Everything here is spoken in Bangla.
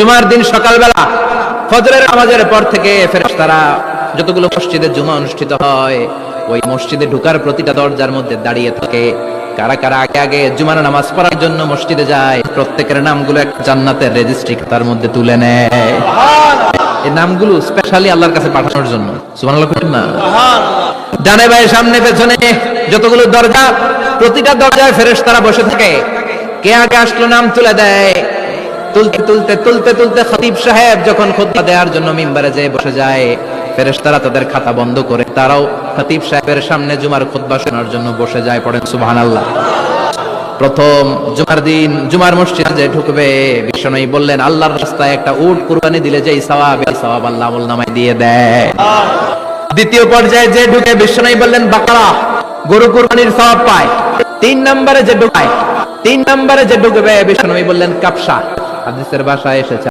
জুমার দিন সকালবেলা ফজরের নামাজের পর থেকে ফেরেশতারা যতগুলো মসজিদে জুমা অনুষ্ঠিত হয় ওই মসজিদে ঢোকার প্রতিটা দরজার মধ্যে দাঁড়িয়ে থাকে। কারা কারা আগে আগে জুমার নামাজ পড়ার জন্য মসজিদে যায়, প্রত্যেকের নামগুলো একটা জান্নাতের রেজিস্ট্রি খাতার মধ্যে তুলে নেয়। এই নামগুলো স্পেশালি আল্লাহর কাছে পাঠানোর জন্য। সুবহানাল্লাহ বলেন না? ডানে বায়ে সামনে পেছনে যতগুলো দরজা, প্রতিটা দরজায় ফেরেশতারা বসে থাকে। কে আগে আসলো নাম তুলে দেয়। তুলতে খতিব সাহেব যখন খুতবা দেওয়ার জন্য মিম্বারে যেয়ে বসে যায়, ফেরেশতারা তাদের খাতা বন্ধ করে তারাও খতিব সাহেবের সামনে জুমার খুতবা শোনার জন্য বসে যায়। পড়েন সুবহানাল্লাহ। প্রথম জুমার দিন জুমার মসজিদে যে ঢুকবে, বিশ্বনবী বললেন আল্লাহর রাস্তায় একটা উট কুরবানি দিলে যে সওয়াব, এই সওয়াব আল্লাহ আমলনামায় দিয়ে দেয়। দ্বিতীয় পর্যায়ে যে ঢুকে, বিশ্বনবী বললেন বাকারা, গরু কুরবানির সওয়াব পায়। তিন নম্বরে যে ঢুকবে, বিশ্বনবী বললেন কাবসা, হাদিসের ভাষায় এসেছে